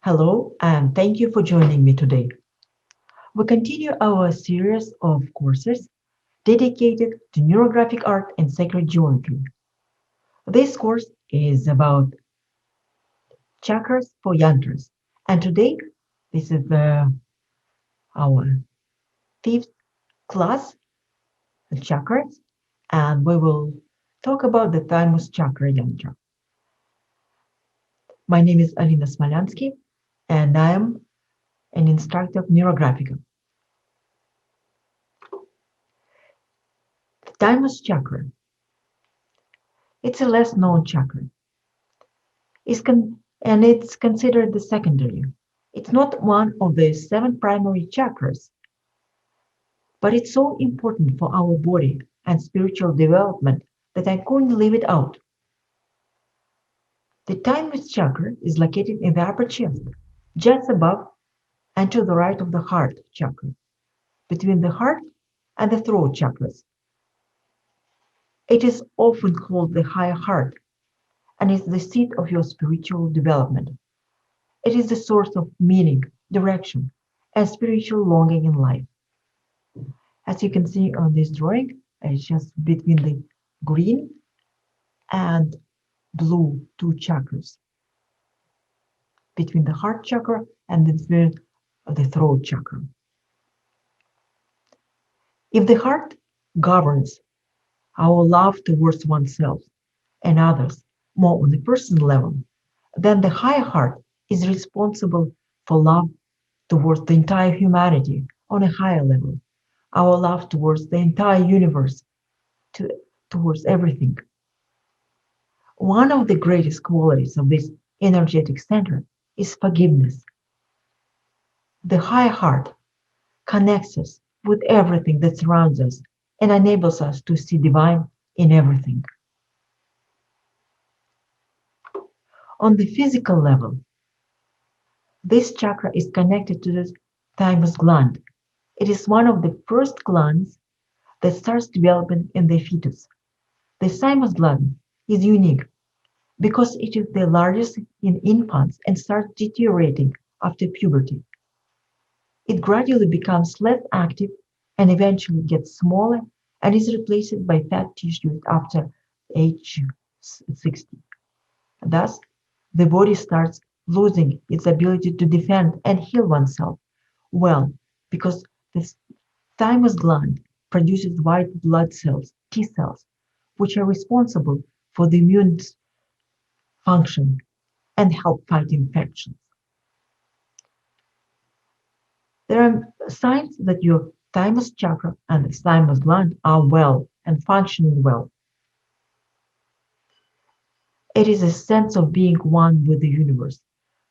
Hello, and thank you for joining me today. We continue our series of courses dedicated to neurographic art and sacred geometry. This course is about chakras for yantras, and today this is our fifth class, the chakras, and we will talk about the Thymus Chakra yantra. My name is Alina, and I am an instructor of neurographic. The Thymus Chakra, it's a less known chakra and it's considered the secondary. It's not one of the seven primary chakras, but it's so important for our body and spiritual development that I couldn't leave it out. The thymus chakra is located in the upper chest, just above and to the right of the heart chakra, between the heart and the throat chakras. It is often called the higher heart and is the seat of your spiritual development. It is the source of meaning, direction, and spiritual longing in life. As you can see on this drawing, it's just between the green and blue two chakras, between the heart chakra and the throat chakra. If the heart governs our love towards oneself and others more on the personal level, then the higher heart is responsible for love towards the entire humanity on a higher level, our love towards the entire universe, to, towards everything. One of the greatest qualities of this energetic center is forgiveness. The high heart connects us with everything that surrounds us and enables us to see divine in everything. On the physical level, this chakra is connected to the thymus gland. It is one of the first glands that starts developing in the fetus. The thymus gland is unique because it is the largest in infants and starts deteriorating after puberty. It gradually becomes less active and eventually gets smaller and is replaced by fat tissues after age 60. Thus, the body starts losing its ability to defend and heal oneself well because the thymus gland produces white blood cells, T cells, which are responsible for the immune function and help fight infections. There are signs that your thymus chakra and the thymus gland are well and functioning well. It is a sense of being one with the universe,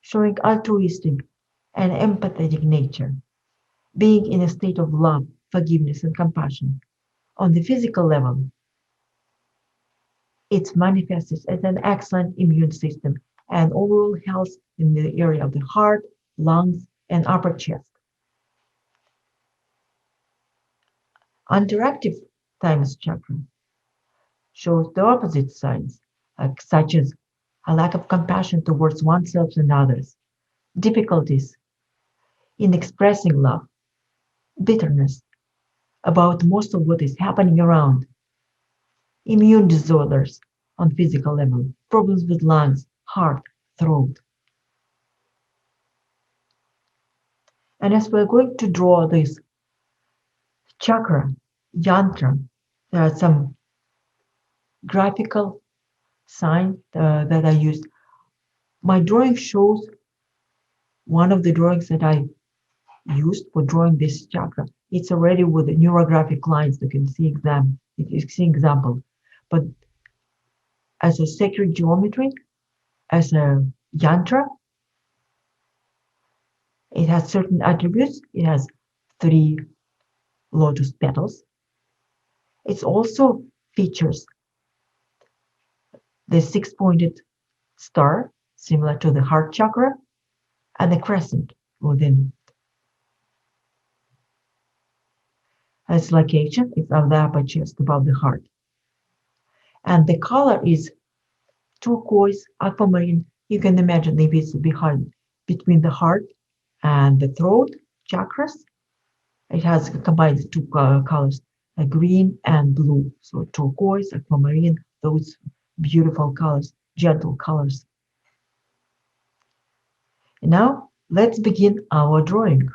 showing altruistic and empathetic nature, being in a state of love, forgiveness, and compassion. On the physical level, it manifests as an excellent immune system and overall health in the area of the heart, lungs, and upper chest. Underactive thymus chakra shows the opposite signs, such as a lack of compassion towards oneself and others, difficulties in expressing love, bitterness about most of what is happening around, immune disorders on physical level, problems with lungs, heart, throat. And as we're going to draw this chakra, yantra, there are some graphical signs that I used. My drawing shows one of the drawings that I used for drawing this chakra. It's already with the neurographic lines. You can see example. But as a sacred geometry, as a yantra, it has certain attributes. It has three lotus petals. It also features the six-pointed star, similar to the heart chakra, and the crescent within. Its location is on the upper chest above the heart. And the color is turquoise, aquamarine. You can imagine if it's behind. between the heart and the throat chakras. It has combined two colors, green and blue. So turquoise, aquamarine, those beautiful colors, gentle colors. And now let's begin our drawing.